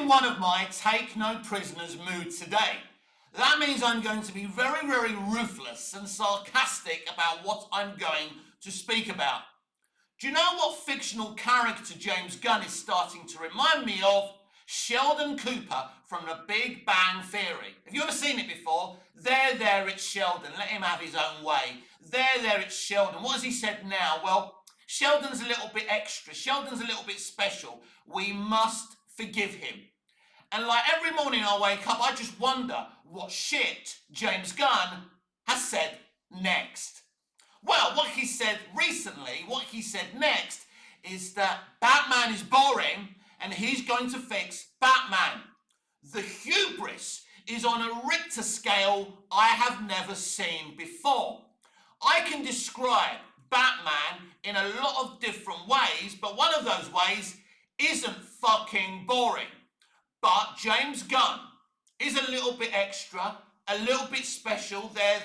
in one of my take no prisoners mood today. That means I'm going to be very, very ruthless and sarcastic about what I'm going to speak about. Do you know what fictional character James Gunn is starting to remind me of? Sheldon Cooper from The Big Bang Theory. Have you ever seen it before? There, it's Sheldon. Let him have his own way. There, it's Sheldon. What has he said now? Well, Sheldon's a little bit extra. Sheldon's a little bit special. We must forgive him. And like every morning I wake up, I just wonder what shit James Gunn has said next. Well, what he said recently, what he said next, is that Batman is boring and he's going to fix Batman. The hubris is on a Richter scale I have never seen before. I can describe Batman in a lot of different ways, but one of those ways isn't fucking boring. But James Gunn is a little bit extra, a little bit special, there.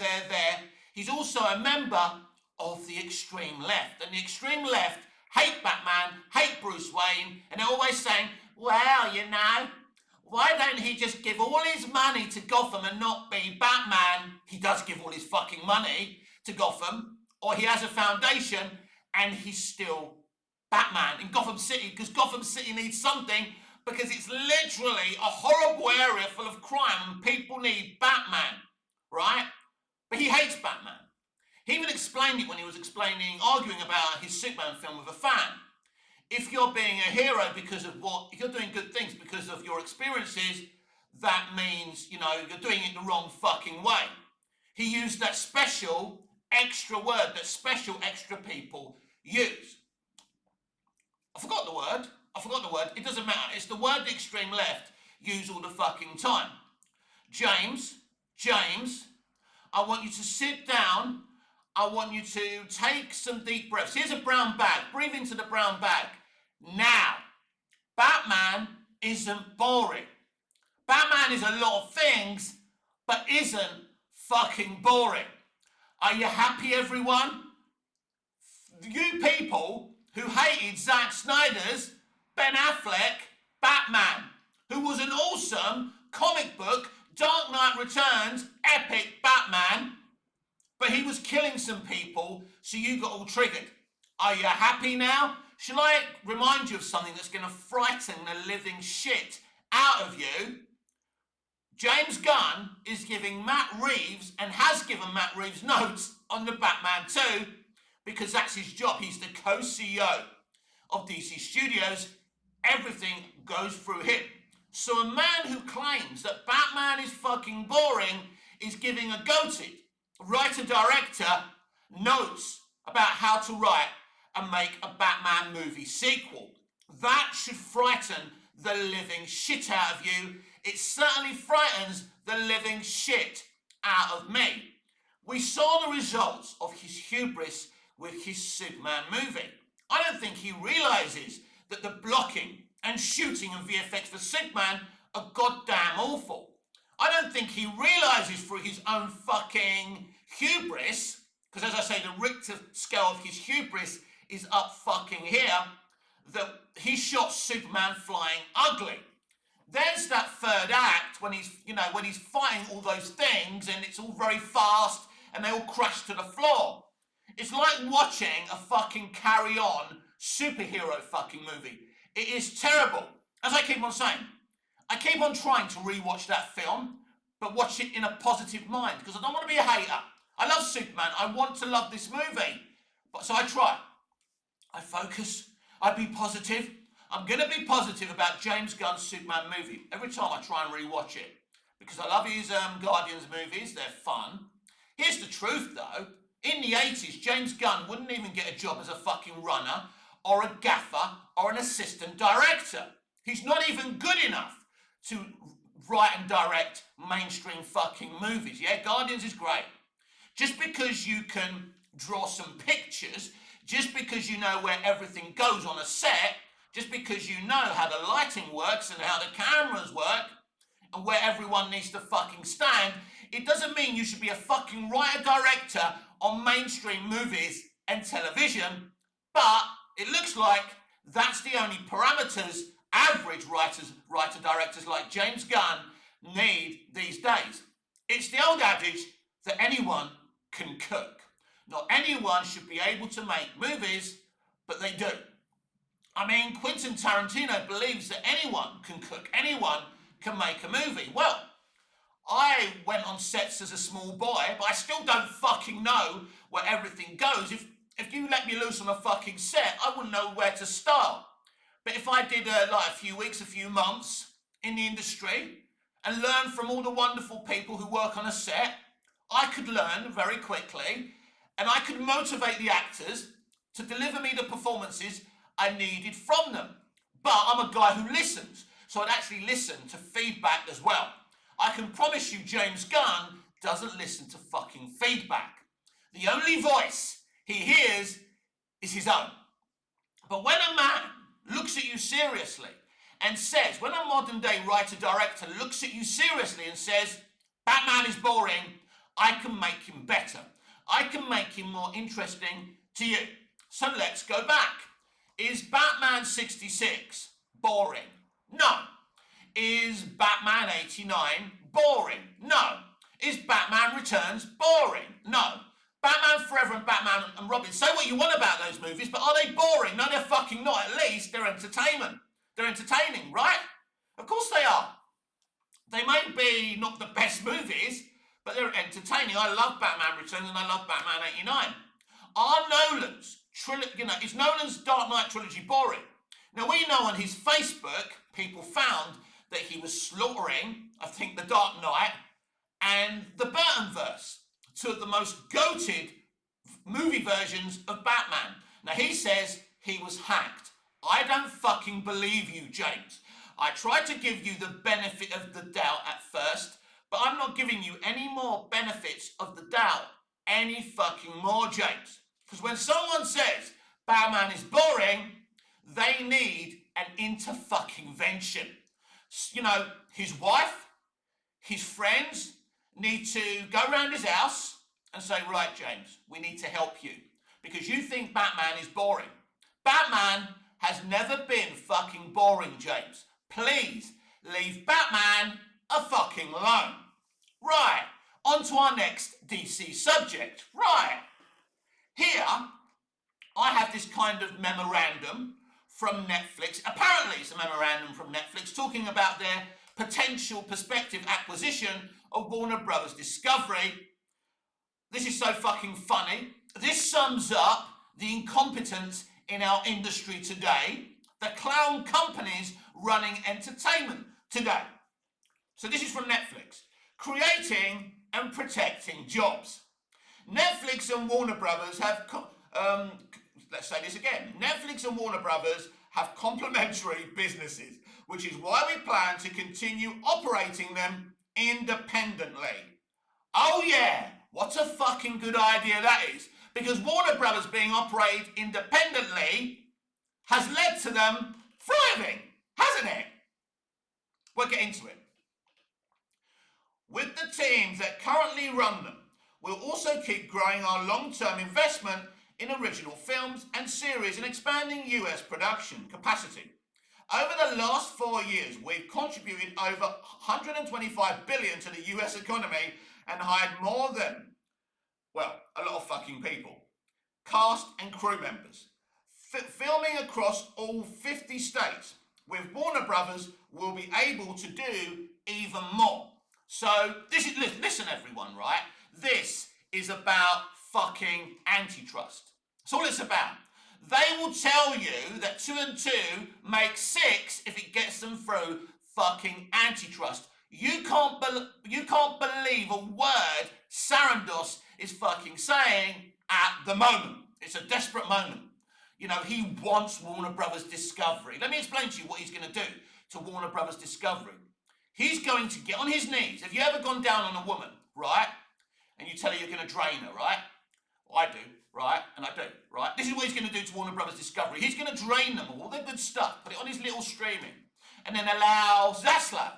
He's also a member of the extreme left. And the extreme left hate Batman, hate Bruce Wayne, and they're always saying, well, you know, why don't he just give all his money to Gotham and not be Batman? He does give all his fucking money to Gotham, or he has a foundation and he's still Batman in Gotham City, because Gotham City needs something, because it's literally a horrible area full of crime and people need Batman, right? But he hates Batman. He even explained it when he was arguing about his Superman film with a fan. If you're being a hero because of if you're doing good things because of your experiences, that means, you know, you're doing it the wrong fucking way. He used that special extra word that special extra people use. I forgot the word. It doesn't matter. It's the word the extreme left use all the fucking time. James, I want you to sit down. I want you to take some deep breaths. Here's a brown bag. Breathe into the brown bag. Now, Batman isn't boring. Batman is a lot of things, but isn't fucking boring. Are you happy, everyone? You people who hated Zack Snyder's Ben Affleck Batman, who was an awesome comic book, Dark Knight Returns, epic Batman, but he was killing some people, so you got all triggered. Are you happy now? Shall I remind you of something that's going to frighten the living shit out of you? James Gunn is giving Matt Reeves, and has given Matt Reeves, notes on the Batman 2, because that's his job. He's the co-CEO of DC Studios. Everything goes through him. So a man who claims that Batman is fucking boring is giving a goated writer-director notes about how to write and make a Batman movie sequel. That should frighten the living shit out of you. It certainly frightens the living shit out of me. We saw the results of his hubris with his Superman movie. I don't think he realises that the blocking and shooting and VFX for Superman are goddamn awful. I don't think he realises through his own fucking hubris, because as I say, the Richter scale of his hubris is up fucking here, that he shot Superman flying ugly. There's that third act when he's fighting all those things and it's all very fast and they all crash to the floor. It's like watching a fucking Carry On superhero fucking movie. It is terrible. As I keep on saying, I keep on trying to rewatch that film, but watch it in a positive mind, because I don't want to be a hater. I love Superman. I want to love this movie. So I try. I focus. I be positive. I'm going to be positive about James Gunn's Superman movie every time I try and rewatch it, because I love his Guardians movies. They're fun. Here's the truth, though. In the 80s, James Gunn wouldn't even get a job as a fucking runner or a gaffer or an assistant director. He's not even good enough to write and direct mainstream fucking movies. Yeah, Guardians is great. Just because you can draw some pictures, just because you know where everything goes on a set, just because you know how the lighting works and how the cameras work and where everyone needs to fucking stand, it doesn't mean you should be a fucking writer-director on mainstream movies and television. But it looks like that's the only parameters average writer-directors like James Gunn need these days. It's the old adage that anyone can cook. Not anyone should be able to make movies, but they do. I mean, Quentin Tarantino believes that anyone can cook, anyone can make a movie. Well, I went on sets as a small boy, but I still don't fucking know where everything goes. If you let me loose on a fucking set, I wouldn't know where to start. But if I did like a few weeks, a few months in the industry and learn from all the wonderful people who work on a set, I could learn very quickly and I could motivate the actors to deliver me the performances I needed from them. But I'm a guy who listens, so I'd actually listen to feedback as well. I can promise you James Gunn doesn't listen to fucking feedback. The only voice he hears is his own. But when a man looks at you seriously and says, when a modern day writer-director looks at you seriously and says, Batman is boring, I can make him better. I can make him more interesting to you. So let's go back. Is Batman 66 boring? No. Is Batman 89 boring? No. Is Batman Returns boring? No. Batman Forever and Batman and Robin, say what you want about those movies, but are they boring? No, they're fucking not. At least they're entertainment. They're entertaining, right? Of course they are. They may be not the best movies, but they're entertaining. I love Batman Returns and I love Batman 89. Are Nolan's is Nolan's Dark Knight trilogy boring? Now we know on his Facebook, people found that he was slaughtering, I think, the Dark Knight and the Burtonverse, two of the most goated movie versions of Batman. Now he says he was hacked. I don't fucking believe you, James. I tried to give you the benefit of the doubt at first, but I'm not giving you any more benefits of the doubt any fucking more, James. Because when someone says Batman is boring, they need an inter-fucking-vention. You know, his wife, his friends need to go around his house and say, right, James, we need to help you because you think Batman is boring. Batman has never been fucking boring, James. Please leave Batman a fucking alone. Right, on to our next DC subject. Right, here I have this kind of memorandum from Netflix. Apparently it's a memorandum from Netflix talking about their potential prospective acquisition of Warner Brothers Discovery. This is so fucking funny. This sums up the incompetence in our industry today, the clown companies running entertainment today. So this is from Netflix. Creating and protecting jobs. Netflix and Warner Brothers have, let's say this again. Netflix and Warner Brothers have complementary businesses, which is why we plan to continue operating them independently. Oh yeah, what a fucking good idea that is. Because Warner Brothers being operated independently has led to them thriving, hasn't it? We'll get into it. With the teams that currently run them, we'll also keep growing our long-term investment in original films and series and expanding US production capacity. Over the last 4 years, we've contributed over $125 billion to the US economy and hired more than, well, a lot of fucking people. Cast and crew members. Filming across all 50 states. With Warner Brothers, we'll be able to do even more. So, this is, listen everyone, right? This is about fucking antitrust. That's all it's about. They will tell you that 2 and 2 make 6 if it gets them through fucking antitrust. You can't believe a word Sarandos is fucking saying at the moment. It's a desperate moment. You know, he wants Warner Brothers Discovery. Let me explain to you what he's going to do to Warner Brothers Discovery. He's going to get on his knees. Have you ever gone down on a woman, right? And you tell her you're going to drain her, right? Well, I do, right? And I do, right? This is what he's going to do to Warner Brothers Discovery. He's going to drain them of all their good stuff, put it on his little streaming, and then allow Zaslav,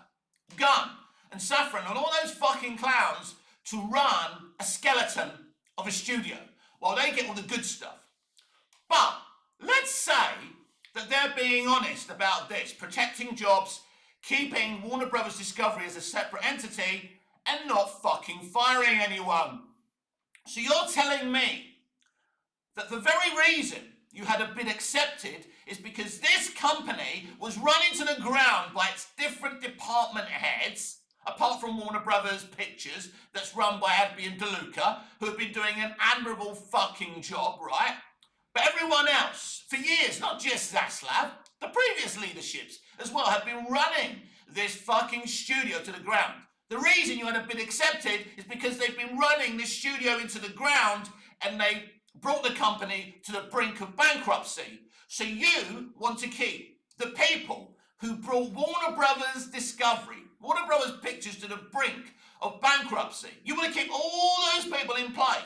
Gunn, and Safran, and all those fucking clowns to run a skeleton of a studio while they get all the good stuff. But let's say that they're being honest about this, protecting jobs, keeping Warner Brothers Discovery as a separate entity, and not fucking firing anyone. So you're telling me that the very reason you had a bid accepted is because this company was run into the ground by its different department heads, apart from Warner Brothers Pictures, that's run by Adby and DeLuca, who have been doing an admirable fucking job, right? But everyone else, for years, not just Zaslav, the previous leaderships as well, have been running this fucking studio to the ground. The reason you had a bid accepted is because they've been running this studio into the ground and they brought the company to the brink of bankruptcy. So you want to keep the people who brought Warner Brothers Discovery, Warner Brothers Pictures to the brink of bankruptcy. You want to keep all those people in play.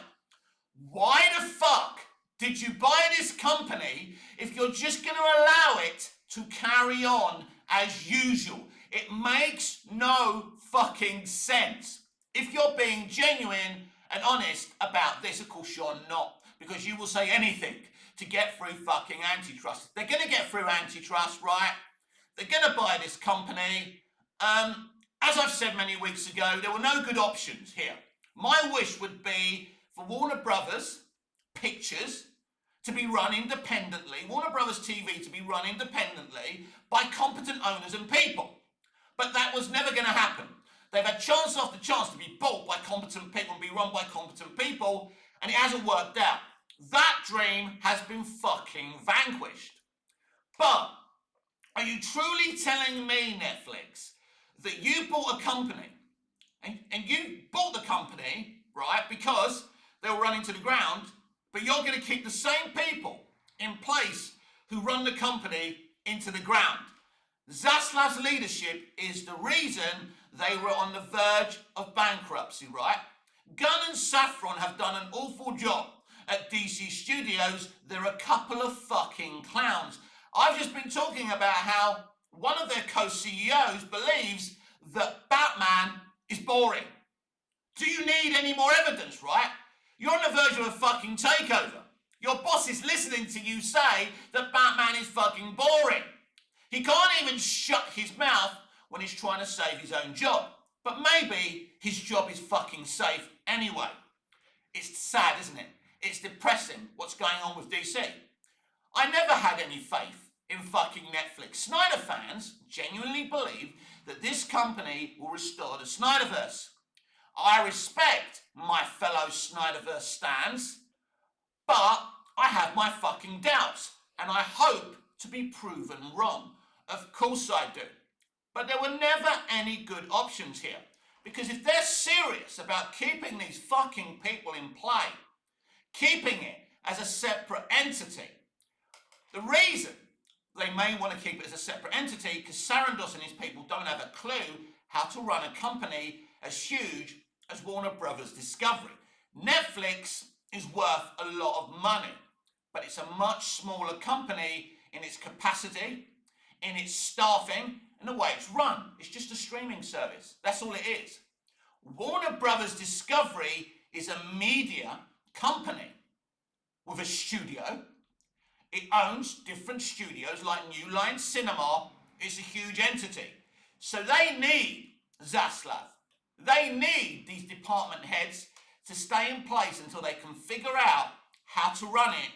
Why the fuck did you buy this company if you're just going to allow it to carry on as usual? It makes no fucking sense. If you're being genuine and honest about this, of course you're not, because you will say anything to get through fucking antitrust. They're going to get through antitrust, right? They're going to buy this company. As I've said many weeks ago, there were no good options here. My wish would be for Warner Brothers Pictures to be run independently, Warner Brothers TV to be run independently by competent owners and people. But that was never going to happen. They've had chance after chance to be bought by competent people and be run by competent people, and it hasn't worked out. That dream has been fucking vanquished. But are you truly telling me, Netflix, that you bought a company, and you bought the company, right, because they were running to the ground, but you're going to keep the same people in place who run the company into the ground? Zaslav's leadership is the reason they were on the verge of bankruptcy, right? Gunn and Saffron have done an awful job at DC Studios. They're a couple of fucking clowns. I've just been talking about how one of their co-CEOs believes that Batman is boring. Do you need any more evidence, right? You're on the verge of a fucking takeover. Your boss is listening to you say that Batman is fucking boring. He can't even shut his mouth when he's trying to save his own job. But maybe his job is fucking safe anyway. It's sad, isn't it? It's depressing what's going on with DC. I never had any faith in fucking Netflix. Snyder fans genuinely believe that this company will restore the Snyderverse. I respect my fellow Snyderverse stans, but I have my fucking doubts, and I hope to be proven wrong. Of course I do. But there were never any good options here. Because if they're serious about keeping these fucking people in play, keeping it as a separate entity, the reason they may want to keep it as a separate entity because Sarandos and his people don't have a clue how to run a company as huge as Warner Brothers Discovery. Netflix is worth a lot of money, but it's a much smaller company in its capacity, in its staffing, and the way it's run. It's just a streaming service. That's all it is. Warner Brothers Discovery is a media company with a studio. It owns different studios like New Line Cinema. It's a huge entity. So they need Zaslav. They need these department heads to stay in place until they can figure out how to run it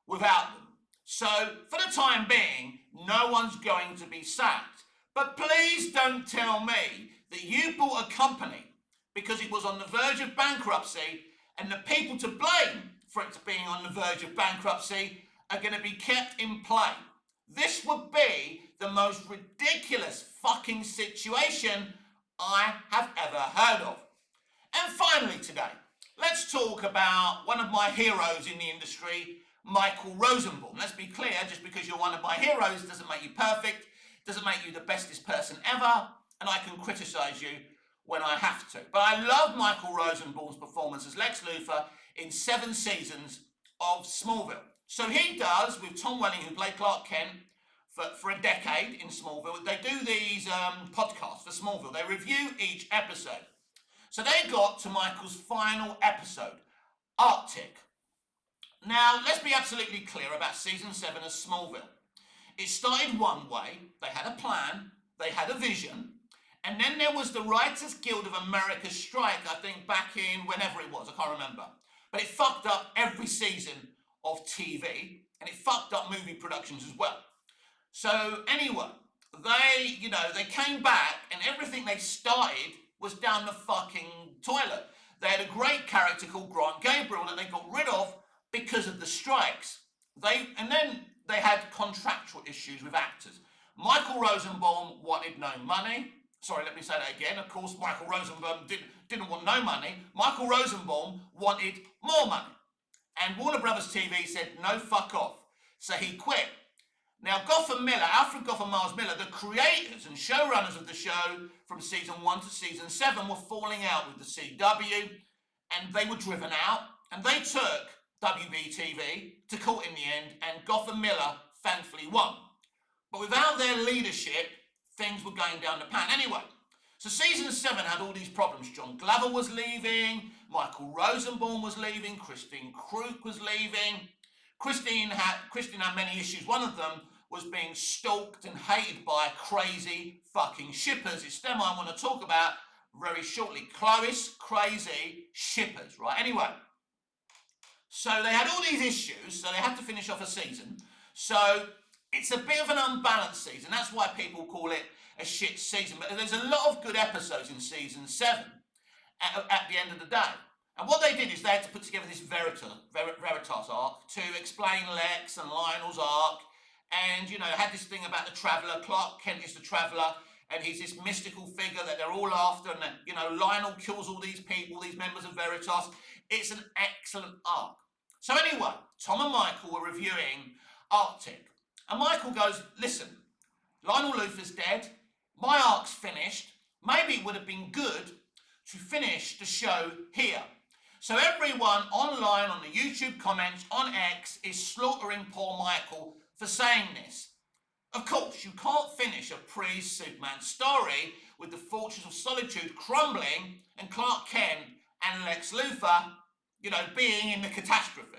without them. So for the time being, no one's going to be sacked. But please don't tell me that you bought a company because it was on the verge of bankruptcy and the people to blame for it being on the verge of bankruptcy are going to be kept in play. This would be the most ridiculous fucking situation I have ever heard of. And finally today, let's talk about one of my heroes in the industry, Michael Rosenbaum. Let's be clear, just because you're one of my heroes doesn't make you perfect, doesn't make you the bestest person ever, and I can criticize you when I have to. But I love Michael Rosenbaum's performance as Lex Luthor in 7 seasons of Smallville. So he does, with Tom Welling, who played Clark Kent for a decade in Smallville, they do these podcasts for Smallville. They review each episode. So they got to Michael's final episode, Arctic. Now, let's be absolutely clear about season 7 of Smallville. It started one way, they had a plan, they had a vision, and then there was the Writers Guild of America strike, I think back in whenever it was, I can't remember. But it fucked up every season of TV, and it fucked up movie productions as well. So anyway, they came back, and everything they started was down the fucking toilet. They had a great character called Grant Gabriel that they got rid of because of the strikes. And then they had contractual issues with actors. Michael Rosenbaum wanted no money. Sorry, let me say that again. Of course, Michael Rosenbaum didn't want no money. Michael Rosenbaum wanted more money. And Warner Brothers TV said, no, fuck off. So he quit. Now, Alfred Goffin Miles Miller, the creators and showrunners of the show from season 1 to season 7 were falling out with the CW, and they were driven out, and they took WBTV to court in the end, and Goffin Miller thankfully won. But without their leadership, things were going down the pan. Anyway, so season 7 had all these problems. John Glover was leaving, Michael Rosenbaum was leaving, Christine Kruk was leaving. Christine had many issues. One of them was being stalked and hated by crazy fucking shippers. It's them I want to talk about very shortly. Chloe's crazy shippers, right? Anyway, so they had all these issues, so they had to finish off a season. So it's a bit of an unbalanced season. That's why people call it a shit season. But there's a lot of good episodes in season 7 at the end of the day. And what they did is they had to put together this Veritas arc to explain Lex and Lionel's arc. And, had this thing about the Traveller. Clark Kent is the Traveller, and he's this mystical figure that they're all after. And, Lionel kills all these people, these members of Veritas. It's an excellent arc. So anyway, Tom and Michael were reviewing Arctic. And Michael goes, listen, Lionel Luthor's dead. My arc's finished. Maybe it would have been good to finish the show here. So everyone online on the YouTube comments on X is slaughtering poor Michael for saying this. Of course, you can't finish a pre-Superman story with the Fortress of Solitude crumbling and Clark Kent and Lex Luthor, being in the catastrophe.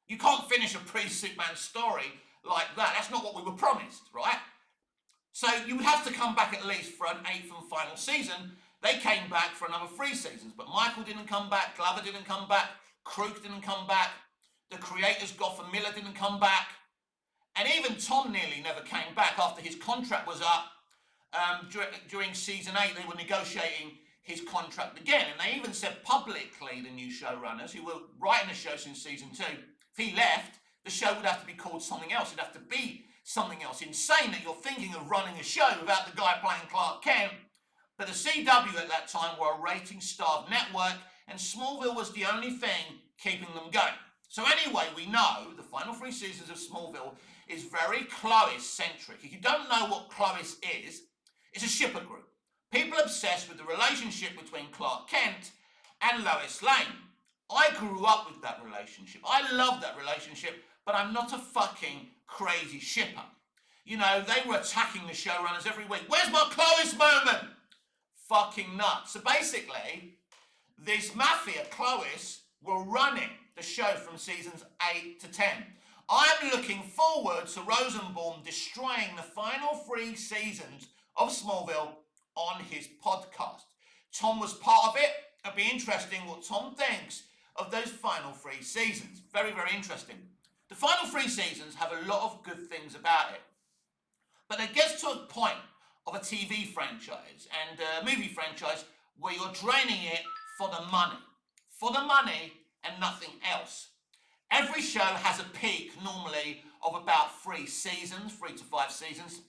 You can't finish a pre-Superman story like that. That's not what we were promised, right? So you would have to come back at least for an 8th and final season. They came back for another 3 seasons, but Michael didn't come back, Glover didn't come back, Kruk didn't come back, the creators Goffin Miller didn't come back, and even Tom nearly never came back after his contract was up. During season 8, they were negotiating his contract again, and they even said publicly, the new showrunners who were writing the show since season 2, if he left, the show would have to be called something else. It'd have to be something else. Insane that you're thinking of running a show without the guy playing Clark Kent. But the CW at that time were a rating-starved network, and Smallville was the only thing keeping them going. So anyway, we know the final 3 seasons of Smallville is very Clois-centric. If you don't know what Clois is, it's a shipper group. People obsessed with the relationship between Clark Kent and Lois Lane. I grew up with that relationship. I love that relationship, but I'm not a fucking crazy shipper. They were attacking the showrunners every week. Where's my Clois moment? Fucking nuts. So basically, this mafia, Clois, were running the show from seasons 8 to 10. I'm looking forward to Rosenbaum destroying the final 3 seasons of Smallville on his podcast. Tom was part of it. It'll be interesting what Tom thinks of those final 3 seasons. Very, very interesting. The final 3 seasons have a lot of good things about it. But it gets to a point of a TV franchise and a movie franchise where you're draining it for the money. For the money and nothing else. Every show has a peak normally of about 3 seasons, 3 to 5 seasons.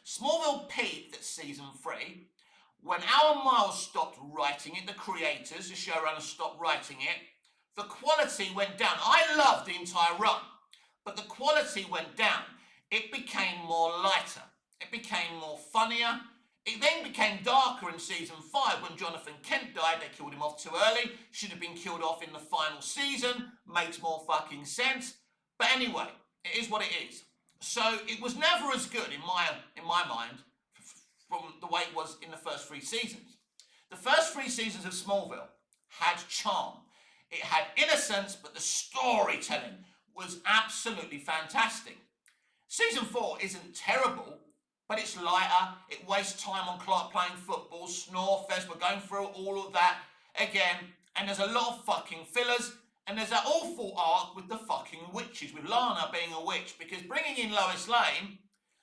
Smallville peaked at season 3. When Alan Miles stopped writing it, the creators, the showrunners stopped writing it, the quality went down. I loved the entire run, but the quality went down. It became more lighter. It became more funnier. It then became darker in season 5 when Jonathan Kent died. They killed him off too early. Should have been killed off in the final season. Makes more fucking sense. But anyway, it is what it is. So it was never as good in my mind from the way it was in the first 3 seasons. The first 3 seasons of Smallville had charm. It had innocence, but the storytelling was absolutely fantastic. Season 4 isn't terrible, but it's lighter, it wastes time on Clark playing football, Snorefest, we're going through all of that again, and there's a lot of fucking fillers, and there's that awful arc with the fucking witches, with Lana being a witch, because bringing in Lois Lane,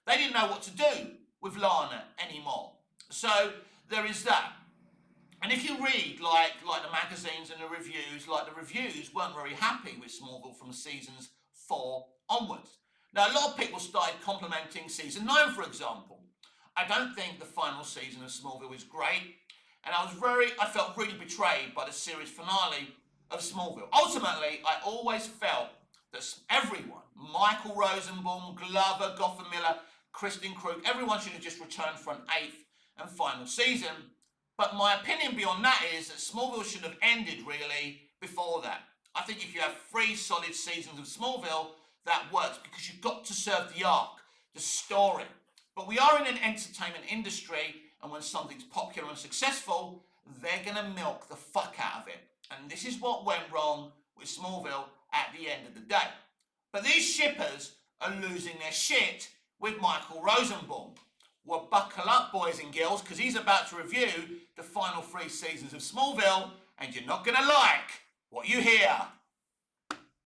they didn't know what to do with Lana anymore. So there is that. And if you read like the magazines and the reviews weren't very happy with Smallville from seasons 4 onwards. Now, a lot of people started complimenting season 9, for example. I don't think the final season of Smallville is great, and I felt really betrayed by the series finale of Smallville. Ultimately, I always felt that everyone, Michael Rosenbaum, Glover, Gotham Miller, Kristen Krug, everyone should have just returned for an 8th and final season. But my opinion beyond that is that Smallville should have ended really before that. I think if you have 3 solid seasons of Smallville, that works, because you've got to serve the arc, the story. But we are in an entertainment industry, and when something's popular and successful, they're going to milk the fuck out of it. And this is what went wrong with Smallville at the end of the day. But these shippers are losing their shit with Michael Rosenbaum. Well, buckle up, boys and girls, because he's about to review the final 3 seasons of Smallville, and you're not going to like what you hear.